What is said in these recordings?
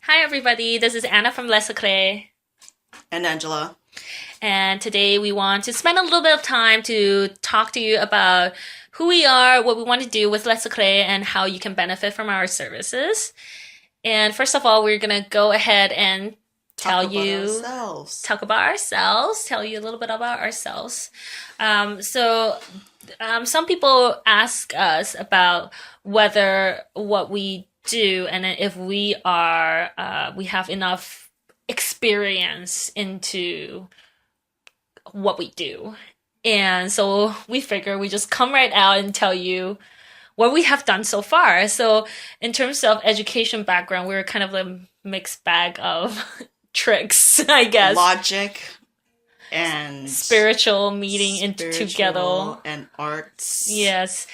Hi, everybody. This is Anna from Les Secrets. And Angela. And today we want to spend a little bit of time to talk to you about who we are, what we want to do with Les Secrets, and how you can benefit from our services. And first of all, we're going to go ahead and talk about ourselves, tell you a little bit about ourselves. Some people ask us about whether what we do and if we have enough experience into what we do. And so we figure we just come right out and tell you what we have done so far. So in terms of education background, we're kind of a mixed bag of tricks, I guess. Logic and spiritual meeting into together. And arts. Yes.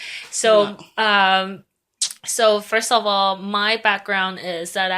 So first of all, my background is that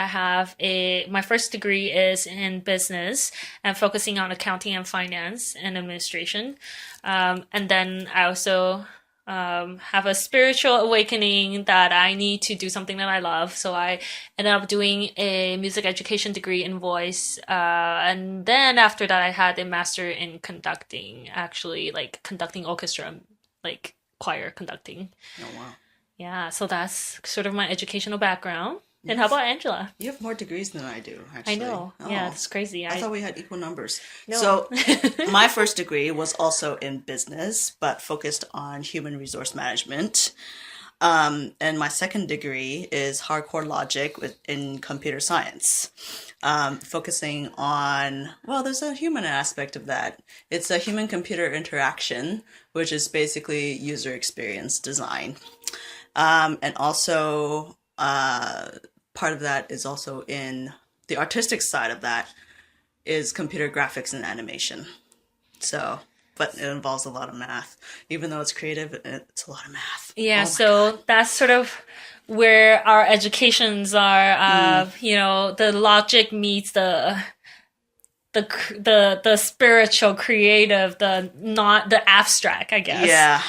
my first degree is in business and focusing on accounting and finance and administration. And then I also have a spiritual awakening that I need to do something that I love. So I ended up doing a music education degree in voice. And then after that, I had a master in conducting, actually, like conducting orchestra, like choir conducting. Oh, wow. Yeah, so that's sort of my educational background. And how about Angela? You have more degrees than I do, actually. I know. Oh. Yeah, it's crazy. I thought we had equal numbers. No. So my first degree was also in business, but focused on human resource management. And my second degree is hardcore logic in computer science, focusing on, there's a human aspect of that. It's a human-computer interaction, which is basically user experience design. And also, part of that is also in the artistic side of that is computer graphics and animation. So, but it involves a lot of math. Even though it's creative, it's a lot of math. Yeah, so that's sort of where our educations are. The logic meets the spiritual, creative, the abstract, I guess. Yeah.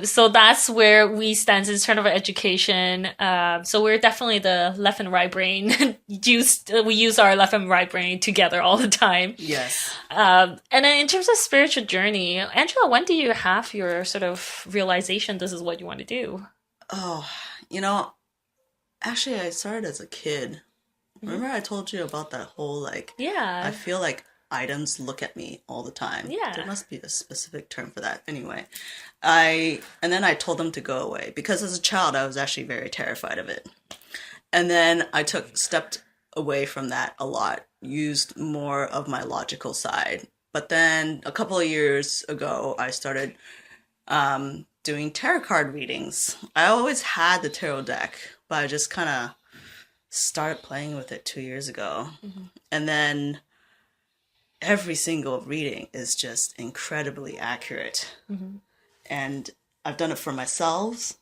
So that's where we stand in terms of education. So we're definitely the left and right brain. We use our left and right brain together all the time. Yes. And then in terms of spiritual journey, Angela, when do you have your sort of realization this is what you want to do? Oh, actually I started as a kid. Remember I told you about that whole I feel like items look at me all the time. Yeah. There must be a specific term for that. Anyway, and then I told them to go away because as a child I was actually very terrified of it. And then I stepped away from that a lot, used more of my logical side. But then a couple of years ago I started doing tarot card readings. I always had the tarot deck, but I just kind of started playing with it 2 years ago. Mm-hmm. And then every single reading is just incredibly accurate. Mm-hmm. And I've done it for myself,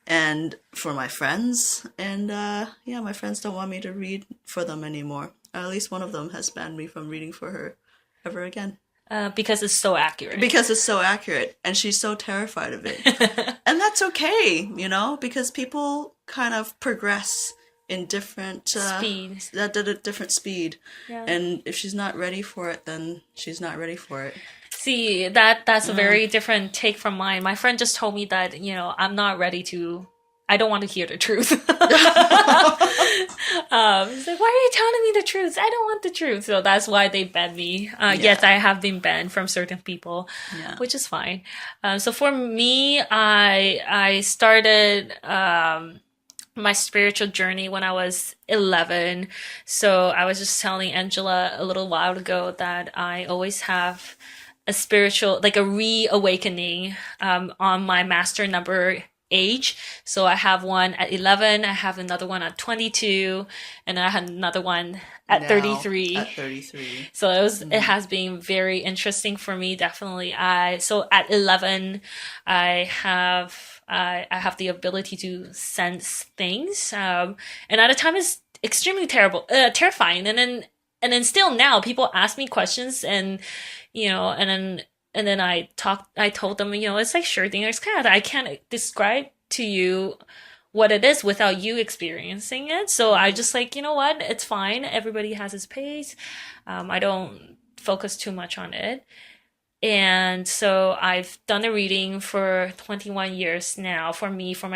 and for my friends. And my friends don't want me to read for them anymore. Or at least one of them has banned me from reading for her ever again. Because it's so accurate. Because it's so accurate, and she's so terrified of it. And that's okay, because people kind of progress in different speed. At a different speed. Yeah. And if she's not ready for it, then she's not ready for it. See, that's a very different take from mine. My friend just told me that, I don't want to hear the truth. He's like, why are you telling me the truth? I don't want the truth. So that's why they banned me. Yes, I have been banned from certain people, which is fine. So for me, I started my spiritual journey when I was 11. So I was just telling Angela a little while ago that I always have a spiritual, like a reawakening on my master number age. So I have one at 11, I have another one at 22, and I had another one at 33. At 33. So it has been very interesting for me, definitely. So at 11, I have the ability to sense things. And at the time it's extremely terrifying. And then still now people ask me questions and then I told them, it's like sure thing. It's kind of, I can't describe to you what it is without you experiencing it. So I just like, you know what, it's fine. Everybody has his pace. I don't focus too much on it. And so I've done a reading for 21 years now for me, for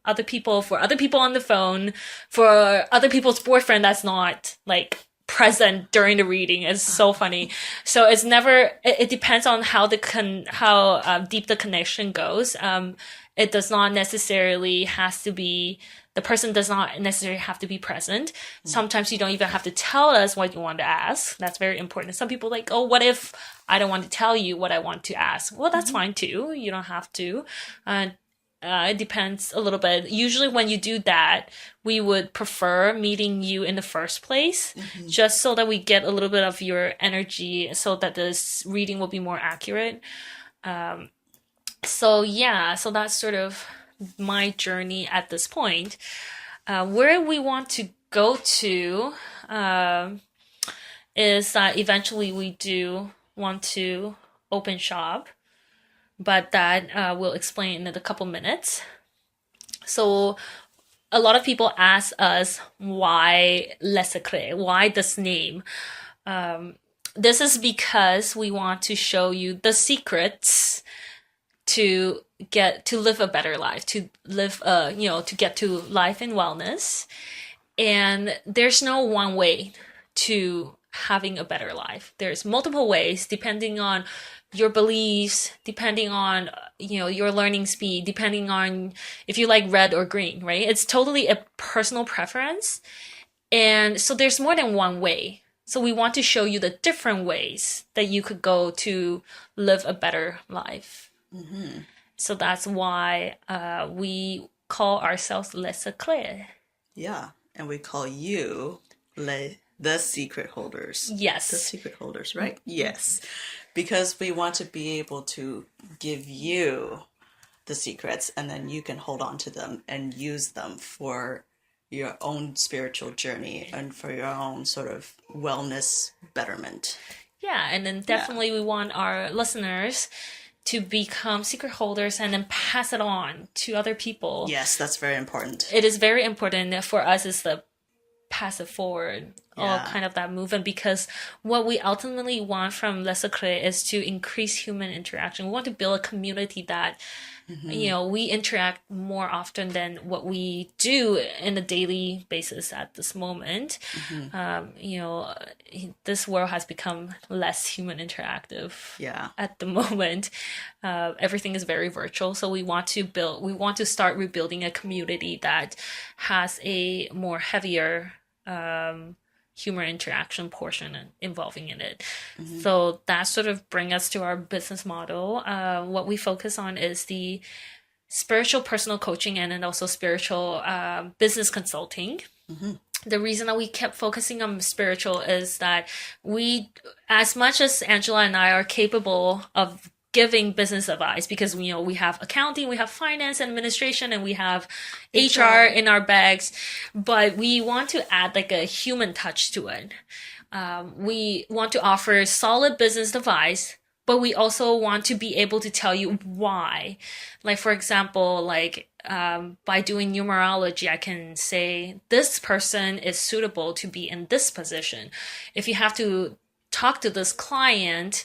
other people, on the phone, for other people's boyfriend that's not like present during the reading. It's so funny. So it's never, it depends on how deep the connection goes. It does not necessarily has to be, the person does not necessarily have to be present. Sometimes you don't even have to tell us what you want to ask. That's very important. Some people like, oh, what if I don't want to tell you what I want to ask? Well, that's fine too. You don't have to. It depends a little bit. Usually when you do that, we would prefer meeting you in the first place, just so that we get a little bit of your energy so that this reading will be more accurate. So that's sort of my journey at this point. Where we want to go to is that eventually we do want to open shop, but that we'll explain in a couple minutes. So a lot of people ask us why Le Secret, why this name? This is because we want to show you the secrets to get to live a better life, to live, to get to life and wellness. And there's no one way to having a better life. There's multiple ways depending on your beliefs, depending on, your learning speed, depending on if you like red or green, right? It's totally a personal preference. And so there's more than one way. So we want to show you the different ways that you could go to live a better life. So that's why we call ourselves Le Secret. Yeah, and we call you the secret holders. Yes. The secret holders, right? Yes. Because we want to be able to give you the secrets, and then you can hold on to them and use them for your own spiritual journey and for your own sort of wellness betterment. Yeah, and then definitely we want our listeners to become secret holders and then pass it on to other people. Yes, that's very important. It is very important for us is the pass it forward, all kind of that movement, because what we ultimately want from Le Secret is to increase human interaction. We want to build a community that, we interact more often than what we do in a daily basis at this moment. This world has become less human interactive at the moment. Everything is very virtual. So we want to start rebuilding a community that has a more heavier human interaction portion involving in it. So that sort of brings us to our business model. What we focus on is the spiritual personal coaching and then also spiritual business consulting. The reason that we kept focusing on spiritual is that we, as much as Angela and I are capable of giving business advice, because we have accounting, we have finance and administration, and we have HR in our bags, but we want to add like a human touch to it. We want to offer solid business advice, but we also want to be able to tell you why. Like, for example, by doing numerology, I can say this person is suitable to be in this position. If you have to talk to this client,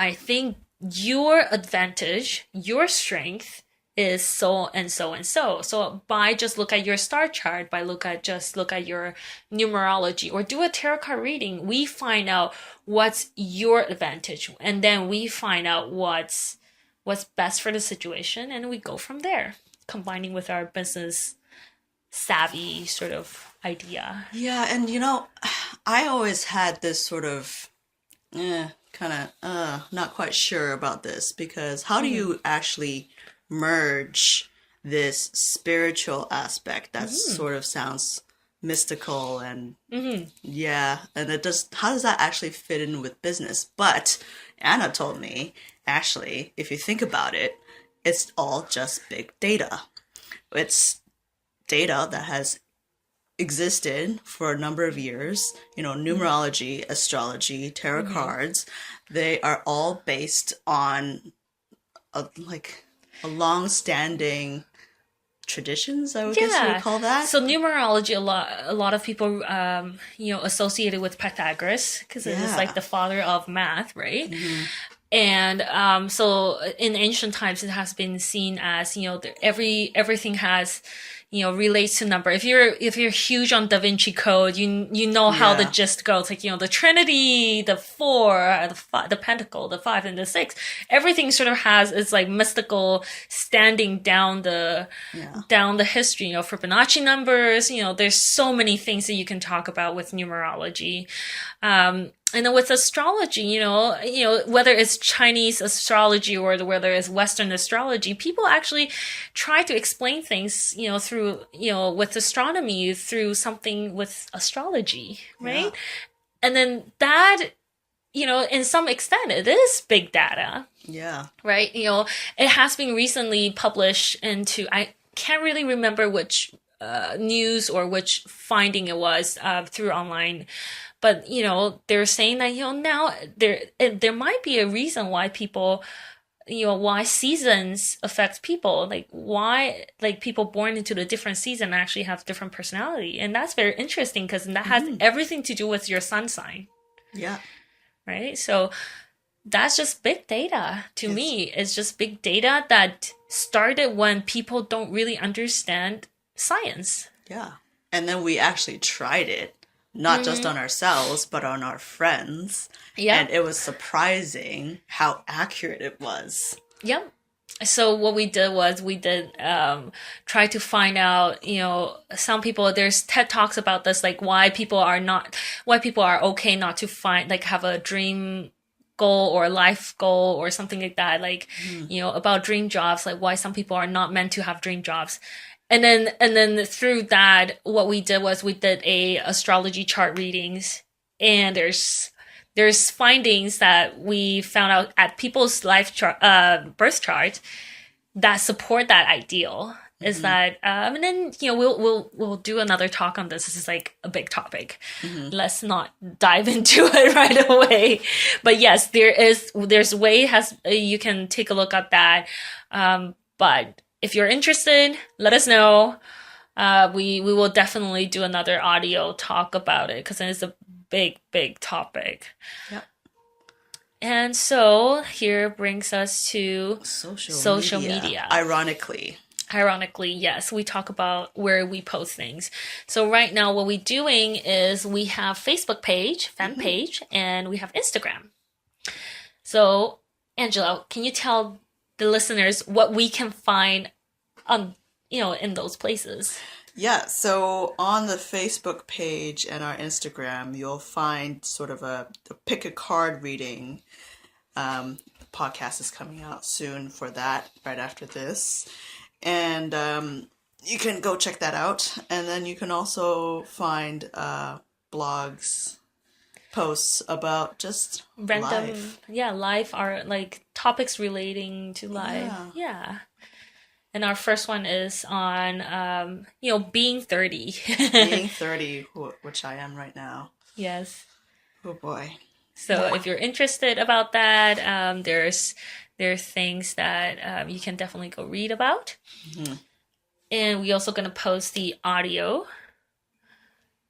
I think your advantage, your strength is so and so and so. So by just look at your star chart, look at your numerology or do a tarot card reading, we find out what's your advantage. And then we find out what's best for the situation. And we go from there, combining with our business savvy sort of idea. Yeah. And, I always had this sort of, not quite sure about this, because how do you actually merge this spiritual aspect that sort of sounds mystical and and how does that actually fit in with business? But Anna told me, actually, if you think about it, it's all just big data. It's data that has existed for a number of years. Numerology, astrology, tarot cards, they are all based on a long-standing traditions, I would guess you would call that. So numerology, a lot of people, associated with Pythagoras, because it is like the father of math, right? Mm-hmm. And so in ancient times, it has been seen as, everything has, relates to number. If you're huge on Da Vinci Code, you know how the gist goes. Like, the Trinity, the 4, the Pentacle, the 5, and the 6. Everything sort of has its like mystical standing down the history. Fibonacci numbers. There's so many things that you can talk about with numerology. And then with astrology, whether it's Chinese astrology or whether it's Western astrology, people actually try to explain things, through, with astronomy, through something with astrology, right? Yeah. And then that, in some extent, it is big data. Yeah. Right? It has been recently published into, I can't really remember which news or which finding it was through online. But, they're saying that, now there might be a reason why people, why seasons affect people, like why, like people born into the different season actually have different personality. And that's very interesting because that has everything to do with your sun sign. Yeah. Right. So that's just big data to me. It's just big data that started when people don't really understand science. Yeah. And then we actually tried it. Not just on ourselves, but on our friends. Yeah. And it was surprising how accurate it was. Yep. So what we did was try to find out, some people, there's TED Talks about this, like why people are okay not to have a dream goal or life goal or something like that. Like, about dream jobs, like why some people are not meant to have dream jobs. And then through that, what we did was we did a astrology chart readings, and there's findings that we found out at people's life chart, birth chart, that support that ideal. Is that and then we'll do another talk on this. This is like a big topic. Let's not dive into it right away. But yes, there's way you can take a look at that. But if you're interested, let us know. We will definitely do another audio talk about it because it's a big, big topic. Yep. And so here brings us to social media. Ironically, yes, we talk about where we post things. So right now what we're doing is we have Facebook page, fan page, and we have Instagram. So Angela, can you tell the listeners what we can find on, in those places? Yeah, so on the Facebook page and our Instagram, you'll find sort of a pick a card reading. Podcast is coming out soon for that, right after this. And you can go check that out. And then you can also find blogs, posts about just random life. Life are like topics relating to life. Yeah. And our first one is on being 30. Being 30, which I am right now. Yes. Oh boy. So if you're interested about that, there are things that you can definitely go read about. And we're also going to post the audio,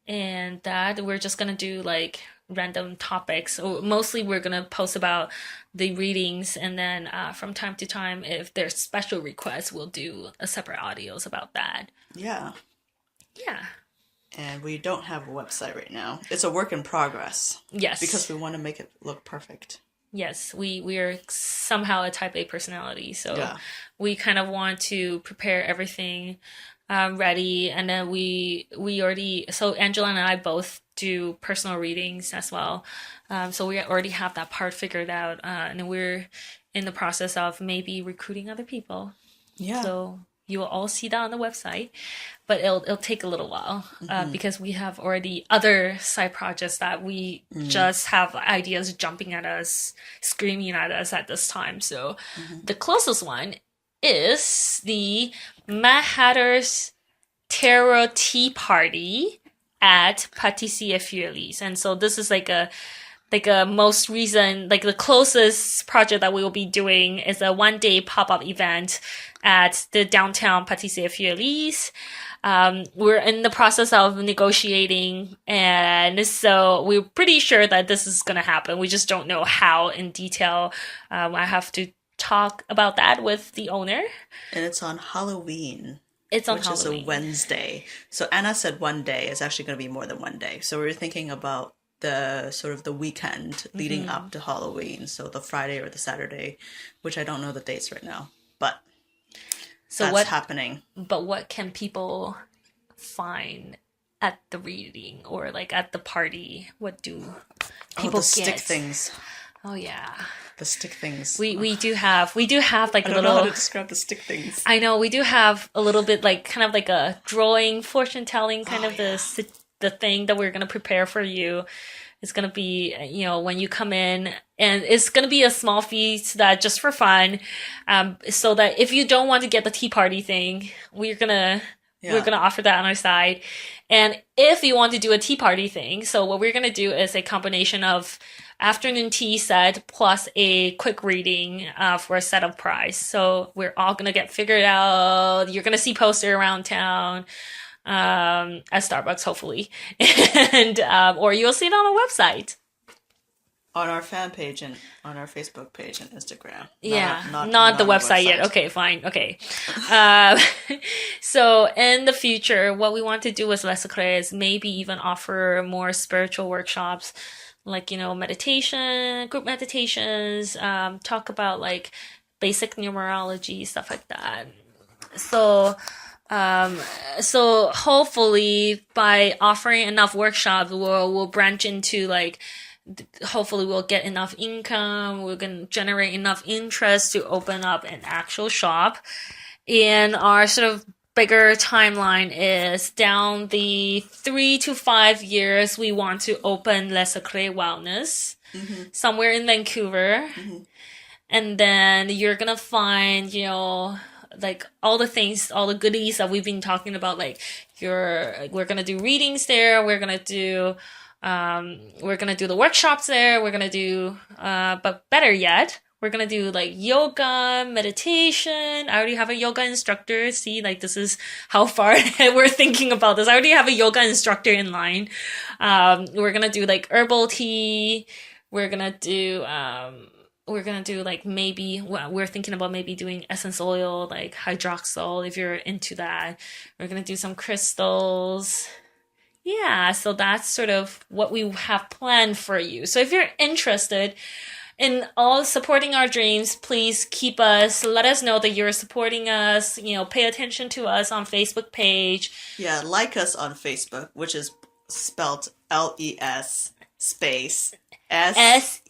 and that we're just going to do like random topics. So mostly we're going to post about the readings, and then from time to time, if there's special requests, we'll do a separate audios about that. Yeah. Yeah. And we don't have a website right now. It's a work in progress. Yes. Because we want to make it look perfect. Yes, we are somehow a type A personality, so we kind of want to prepare everything ready, and then we already, so Angela and I both do personal readings as well, so we already have that part figured out, and we're in the process of maybe recruiting other people. Yeah. So you will all see that on the website, but it'll take a little while because we have already other side projects that we just have ideas jumping at us, screaming at us at this time. So the closest one is the Mad Hatter's Tarot Tea Party at Pâtissier Furlis. And so this is like a like a most recent, like the closest project that we will be doing is a 1-day pop-up event at the downtown Pâtisserie Feuillis. We're in the process of negotiating, and so we're pretty sure that this is going to happen. We just don't know how in detail. I have to talk about that with the owner. And it's on Halloween. It's on which Halloween. is a Wednesday. So Anna said 1 day. It's actually going to be more than 1 day. So we were thinking about the sort of the weekend leading up to Halloween. So the Friday or the Saturday, which I don't know the dates right now, but that's happening. But what can people find at the reading or like at the party? What do people get? Stick things. Oh yeah. The stick things. We do have like I a don't little. know how to describe the stick things. I know we do have a little bit like kind of like a drawing, fortune telling kind of the thing that we're gonna prepare for you. It's gonna be when you come in, and it's gonna be a small fee so that just for fun, so that if you don't want to get the tea party thing, we're gonna offer that on our side. And if you want to do a tea party thing, so what we're gonna do is a combination of afternoon tea set plus a quick reading for a set of price. So we're all gonna get figured out. You're gonna see poster around town at Starbucks, hopefully, and or you'll see it on our website, on our fan page and on our Facebook page and Instagram. Not the website yet. Okay, fine. Okay. So in the future, what we want to do with Les Secrets is maybe even offer more spiritual workshops, like, meditation, group meditations, talk about like basic numerology, stuff like that. So hopefully by offering enough workshops, we'll branch into like, hopefully we'll get enough income, we're going to generate enough interest to open up an actual shop. And our sort of bigger timeline is down the 3 to 5 years, we want to open Les Secrets Wellness somewhere in Vancouver. And then you're going to find, like all the things, all the goodies that we've been talking about, like we're going to do readings there. We're going to do the workshops there. We're going to do, but better yet, we're going to do like yoga, meditation. I already have a yoga instructor. See, like this is how far ahead we're thinking about this. I already have a yoga instructor in line. We're going to do like herbal tea. We're going to do like maybe, we're thinking about maybe doing essence oil, like hydroxyl, if you're into that. We're going to do some crystals. Yeah, so that's sort of what we have planned for you. So if you're interested in all supporting our dreams, please keep us, let us know that you're supporting us, pay attention to us on Facebook page. Yeah, like us on Facebook, which is spelled LES space SECRETS.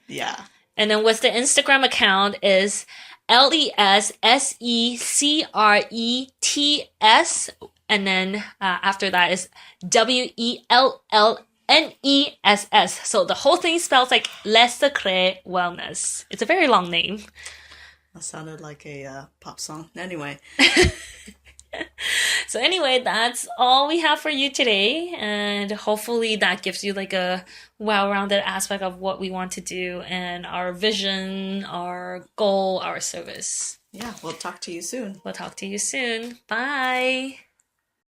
Yeah. And then with the Instagram account is LESSECRETS. And then after that is WELLNESS. So the whole thing spells like Les Secrets Wellness. It's a very long name. That sounded like a pop song. Anyway. So anyway, that's all we have for you today, and hopefully that gives you like a well-rounded aspect of what we want to do and our vision, our goal, our service. Yeah, we'll talk to you soon. Bye.